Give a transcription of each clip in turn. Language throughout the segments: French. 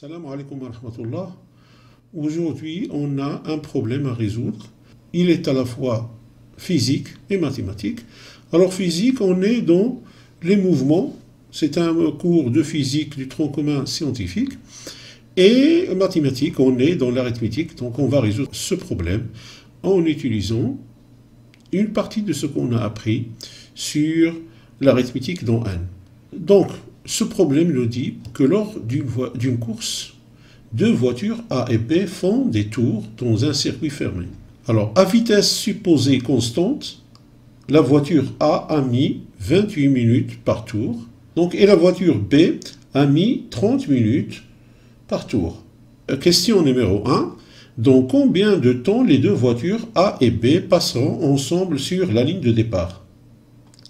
Salam alaikum wa rahmatullah. Aujourd'hui, on a un problème à résoudre. Il est à la fois physique et mathématique. Alors, physique, on est dans les mouvements. C'est un cours de physique du tronc commun scientifique. Et mathématique, on est dans l'arithmétique. Donc, on va résoudre ce problème en utilisant une partie de ce qu'on a appris sur l'arithmétique dans N. Donc, ce problème nous dit que lors d'une course, deux voitures A et B font des tours dans un circuit fermé. Alors, à vitesse supposée constante, la voiture A a mis 28 minutes par tour, et la voiture B a mis 30 minutes par tour. Question numéro 1. Dans combien de temps les deux voitures A et B passeront ensemble sur la ligne de départ?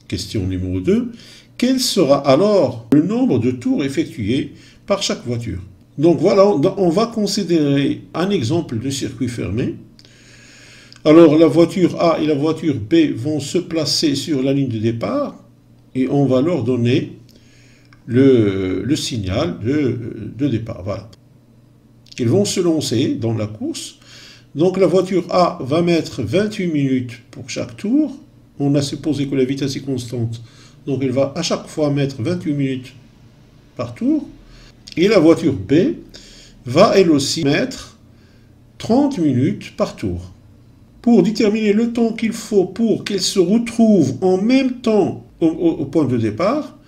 Question numéro 2. Quel sera alors le nombre de tours effectués par chaque voiture? Donc voilà, on va considérer un exemple de circuit fermé. Alors la voiture A et la voiture B vont se placer sur la ligne de départ et on va leur donner le signal de départ. Voilà. Ils vont se lancer dans la course. Donc la voiture A va mettre 28 minutes pour chaque tour. On a supposé que la vitesse est constante. Donc elle va à chaque fois mettre 28 minutes par tour. Et la voiture B va elle aussi mettre 30 minutes par tour. Pour déterminer le temps qu'il faut pour qu'elles se retrouvent en même temps au point de départ,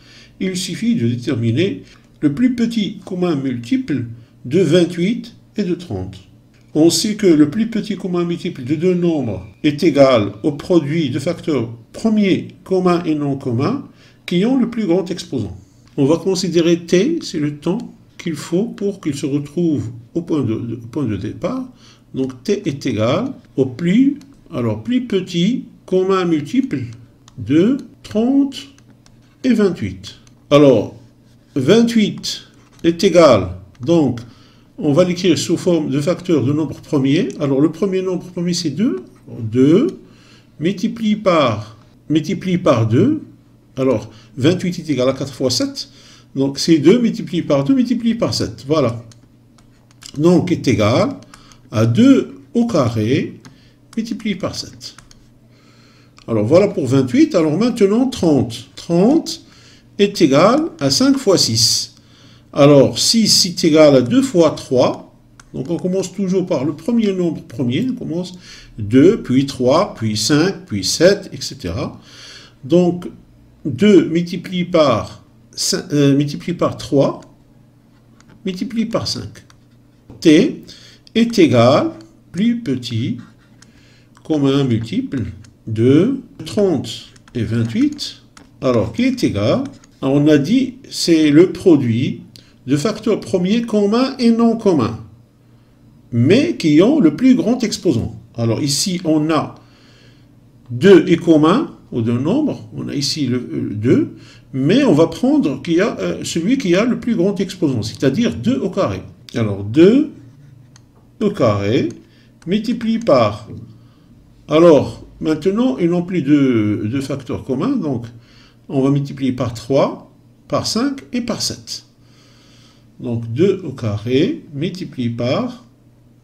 il suffit de déterminer le plus petit commun multiple de 28 et de 30. On sait que le plus petit commun multiple de deux nombres est égal au produit de facteurs premiers communs et non communs qui ont le plus grand exposant. On va considérer T, c'est le temps qu'il faut pour qu'ils se retrouvent au point de départ. Donc T est égal au plus petit commun multiple de 30 et 28. Alors, 28 est égal, donc on va l'écrire sous forme de facteur de nombre premier. Alors le premier nombre premier c'est 2. 2 multiplié par 2. Alors 28 est égal à 4 fois 7. Donc c'est 2 multiplié par 2 multiplié par 7. Voilà. Donc est égal à 2 au carré multiplié par 7. Alors voilà pour 28. Alors maintenant 30. 30 est égal à 5 fois 6. Alors, 6 est égal à 2 fois 3. Donc, on commence toujours par le premier nombre premier. On commence 2, puis 3, puis 5, puis 7, etc. Donc, 2 multiplié par 3, multiplié par 5. T est égal, plus petit, commun multiple de 30 et 28. Alors, qui est égal? Alors, on a dit, c'est le produit de facteurs premiers communs et non communs, mais qui ont le plus grand exposant. Alors ici, on a 2 est commun aux deux nombres, on a ici le 2, mais on va prendre celui qui a le plus grand exposant, c'est-à-dire 2 au carré. Alors 2 au carré multiplié par... Alors, maintenant, ils n'ont plus de facteurs communs, donc on va multiplier par 3, par 5 et par 7. Donc 2 au carré, multiplié par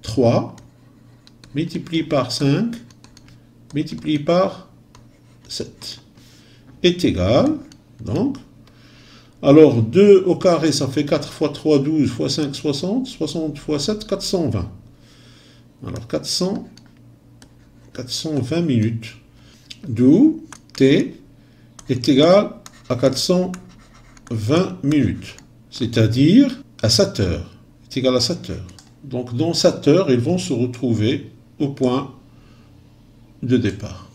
3, multiplié par 5, multiplié par 7, est égal, donc, alors 2 au carré, ça fait 4 fois 3, 12, fois 5, 60, 60 fois 7, 420. Alors 420 minutes, d'où T est égal à 420 minutes. C'est-à-dire à 7 heures, est égal à 7 heures. Donc dans 7 heures, ils vont se retrouver au point de départ.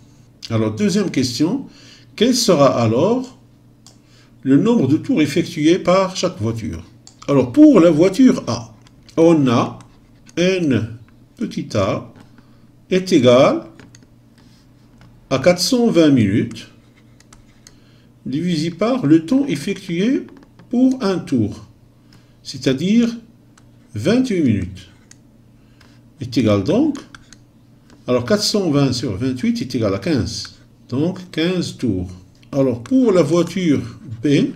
Alors deuxième question, quel sera alors le nombre de tours effectués par chaque voiture? Alors pour la voiture A, on a n petit a est égal à 420 minutes divisé par le temps effectué pour un tour, c'est-à-dire 28 minutes, est égal donc, alors 420 sur 28 est égal à 15, donc 15 tours. Alors pour la voiture B,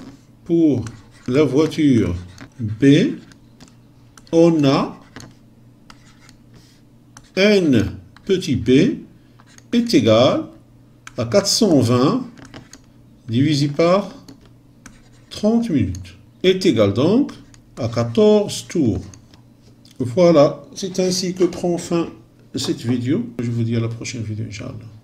on a n petit p est égal à 420 divisé par 30 minutes. Est égal donc à 14 tours. Voilà, c'est ainsi que prend fin cette vidéo. Je vous dis à la prochaine vidéo, Inch'Allah.